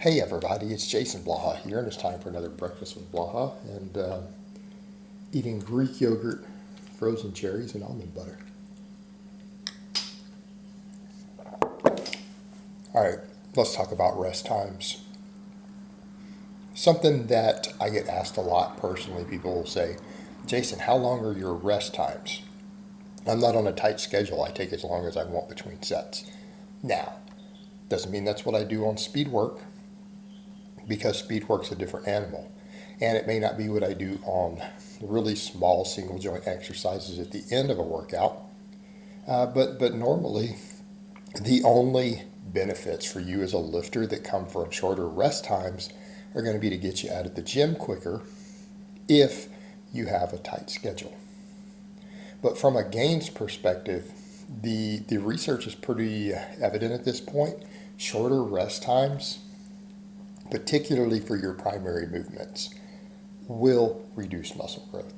Hey everybody, it's Jason Blaha here, and it's time for another Breakfast with Blaha, and eating Greek yogurt, frozen cherries, and almond butter. All right, let's talk about rest times. Something that I get asked a lot personally, people will say, Jason, how long are your rest times? I'm not on a tight schedule. I take as long as I want between sets. Now, doesn't mean that's what I do on speed work, because speed work's a different animal. And it may not be what I do on really small single joint exercises at the end of a workout. But normally, the only benefits for you as a lifter that come from shorter rest times are going to be to get you out of the gym quicker if you have a tight schedule. But from a gains perspective, the research is pretty evident at this point. Shorter rest times, particularly for your primary movements, will reduce muscle growth.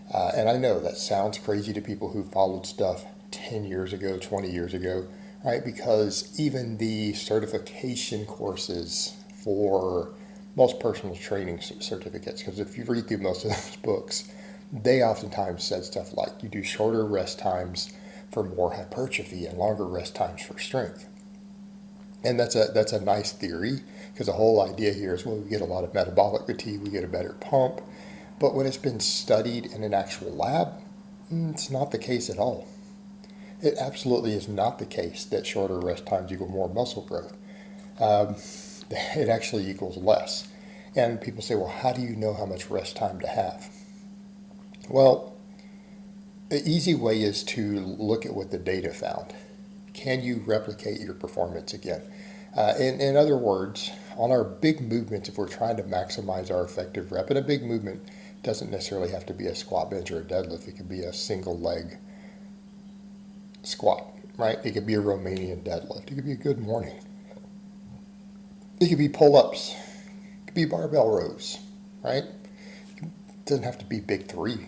And I know that sounds crazy to people who followed stuff 10 years ago, 20 years ago, right? Because even the certification courses for most personal training certificates, because if you read through most of those books, they oftentimes said stuff like you do shorter rest times for more hypertrophy and longer rest times for strength. And that's a nice theory, because the whole idea here is, well, we get a lot of metabolic fatigue, we get a better pump. But when it's been studied in an actual lab, it's not the case at all. It absolutely is not the case that shorter rest times equal more muscle growth. It actually equals less. And people say, well, how do you know how much rest time to have? Well, the easy way is to look at what the data found. Can you replicate your performance again? In other words, on our big movements, if we're trying to maximize our effective rep, and a big movement doesn't necessarily have to be a squat, bench, or a deadlift. It could be a single leg squat, right? It could be a Romanian deadlift. It could be a good morning. It could be pull-ups. It could be barbell rows, right? It doesn't have to be big three.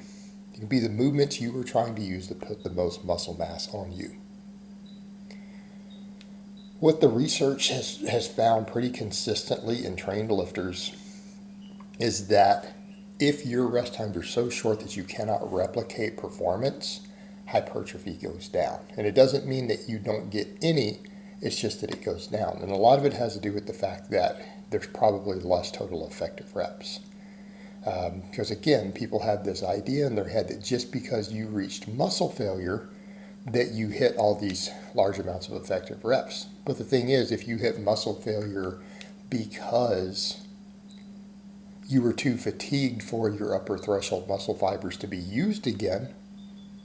It could be the movements you were trying to use to put the most muscle mass on you. What the research has found pretty consistently in trained lifters is that if your rest times are so short that you cannot replicate performance, hypertrophy goes down. And it doesn't mean that you don't get any, it's just that it goes down. And a lot of it has to do with the fact that there's probably less total effective reps. Because again, people have this idea in their head that just because you reached muscle failure, that you hit all these large amounts of effective reps. But the thing is, if you hit muscle failure because you were too fatigued for your upper threshold muscle fibers to be used again,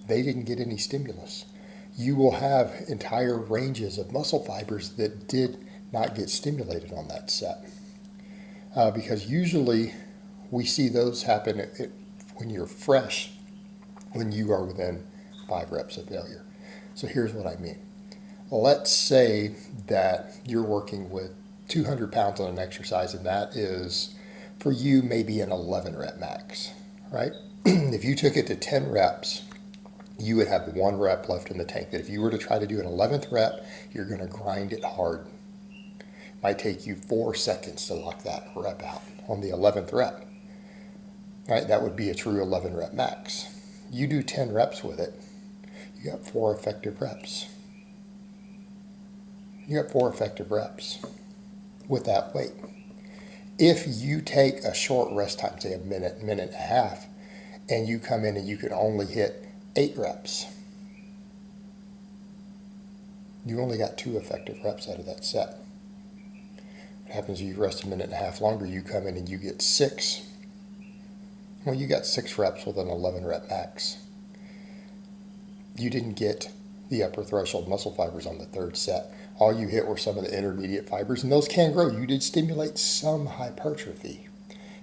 they didn't get any stimulus. You will have entire ranges of muscle fibers that did not get stimulated on that set. Because usually we see those happen when you're fresh, when you are within 5 reps of failure. So here's what I mean. Let's say that you're working with 200 pounds on an exercise, and that is, for you, maybe an 11 rep max, right? If you took it to 10 reps, you would have 1 rep left in the tank. That if you were to try to do an 11th rep, you're going to grind it hard. It might take you 4 seconds to lock that rep out on the 11th rep. Right? That would be a true 11 rep max. You do 10 reps with it, you got 4 effective reps. You got 4 effective reps with that weight. If you take a short rest time, say a minute, minute and a half, and you come in and you can only hit 8 reps, you only got 2 effective reps out of that set. What happens if you rest a minute and a half longer, you come in and you get 6. Well, you got 6 reps with an 11 rep max. You didn't get the upper threshold muscle fibers on the 3rd set. All you hit were some of the intermediate fibers, and those can grow. You did stimulate some hypertrophy.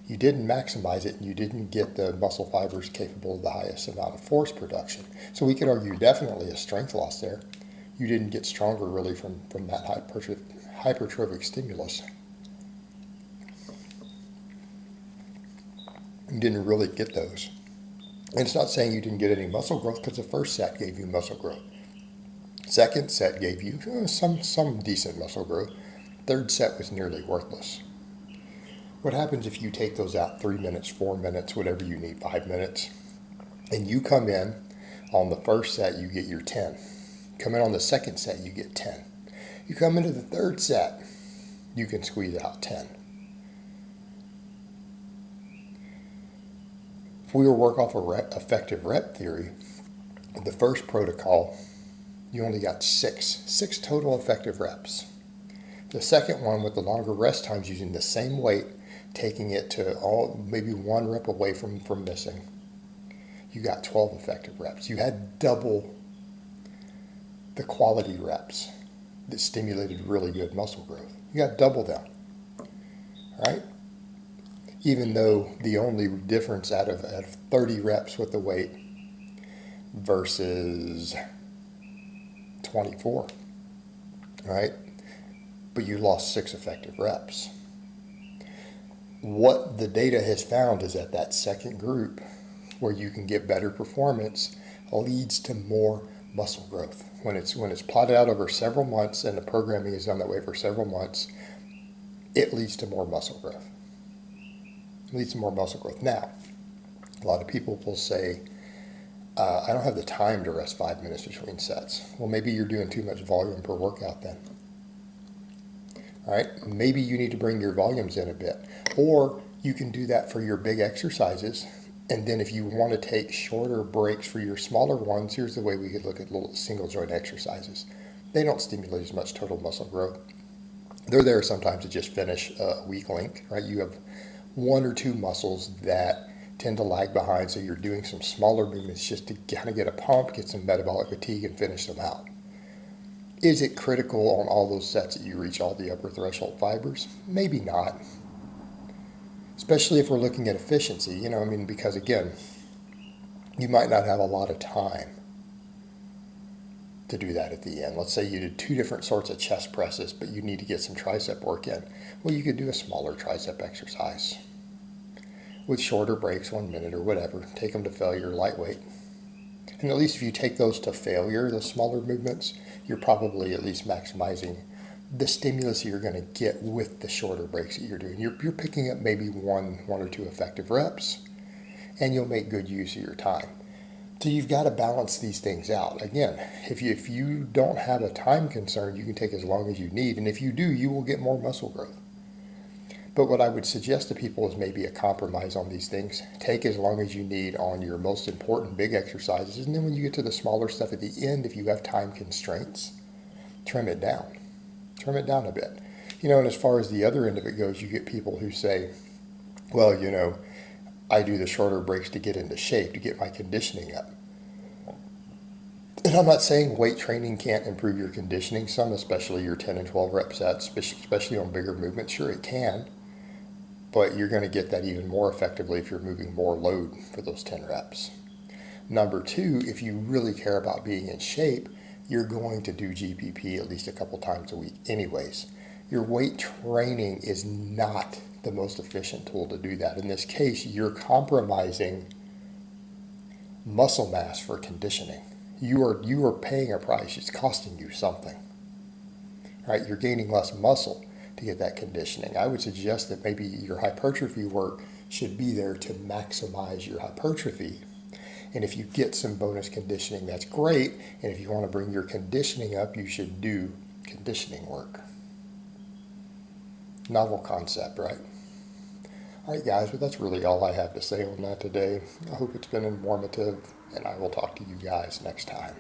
You didn't maximize it, and you didn't get the muscle fibers capable of the highest amount of force production. So we could argue definitely a strength loss there. You didn't get stronger really from that hypertrophic stimulus. You didn't really get those. And it's not saying you didn't get any muscle growth, because the first set gave you muscle growth. Second set gave you some decent muscle growth. Third set was nearly worthless. What happens if you take those out 3 minutes, 4 minutes, whatever you need, 5 minutes, and you come in on the first set, you get your 10. Come in on the second set, you get 10. You come into the third set, you can squeeze out 10. If we were to work off effective rep theory, the first protocol, you only got six total effective reps. The second one, with the longer rest times, using the same weight, taking it to maybe 1 rep away from missing, you got 12 effective reps. You had double the quality reps that stimulated really good muscle growth. You got double them, right? Even though the only difference out of 30 reps with the weight versus 24, right? But you lost 6 effective reps. What the data has found is that second group, where you can get better performance, leads to more muscle growth. When it's plotted out over several months, and the programming is done that way for several months, it leads to more muscle growth. It leads to more muscle growth. Now, a lot of people will say, I don't have the time to rest 5 minutes between sets. Well, maybe you're doing too much volume per workout then. All right, maybe you need to bring your volumes in a bit. Or you can do that for your big exercises. And then if you want to take shorter breaks for your smaller ones, here's the way we could look at little single joint exercises. They don't stimulate as much total muscle growth. They're there sometimes to just finish a weak link, right? You have 1 or 2 muscles that tend to lag behind, so you're doing some smaller movements just to kind of get a pump, get some metabolic fatigue, and finish them out. Is it critical on all those sets that you reach all the upper threshold fibers? Maybe not. Especially if we're looking at efficiency, because again, you might not have a lot of time to do that at the end. Let's say you did 2 different sorts of chest presses, but you need to get some tricep work in. Well, you could do a smaller tricep exercise with shorter breaks, 1 minute or whatever. Take them to failure, lightweight. And at least if you take those to failure, the smaller movements, you're probably at least maximizing the stimulus you're going to get with the shorter breaks that you're doing. You're picking up maybe one or 2 effective reps, and you'll make good use of your time. So you've got to balance these things out. Again, if you don't have a time concern, you can take as long as you need, and if you do, you will get more muscle growth. But what I would suggest to people is maybe a compromise on these things. Take as long as you need on your most important big exercises, and then when you get to the smaller stuff at the end, if you have time constraints, trim it down. Trim it down a bit. And as far as the other end of it goes, you get people who say, well, I do the shorter breaks to get into shape, to get my conditioning up. And I'm not saying weight training can't improve your conditioning some, especially your 10 and 12 rep sets, especially on bigger movements. Sure, it can. But you're going to get that even more effectively if you're moving more load for those 10 reps. Number 2, if you really care about being in shape, you're going to do GPP at least a couple times a week anyways. Your weight training is not the most efficient tool to do that. In this case, you're compromising muscle mass for conditioning. You are paying a price. It's costing you something. Right? You're gaining less muscle to get that conditioning. I would suggest that maybe your hypertrophy work should be there to maximize your hypertrophy. And if you get some bonus conditioning, that's great. And if you want to bring your conditioning up, you should do conditioning work. Novel concept, right? All right, guys, but that's really all I have to say on that today. I hope it's been informative, and I will talk to you guys next time.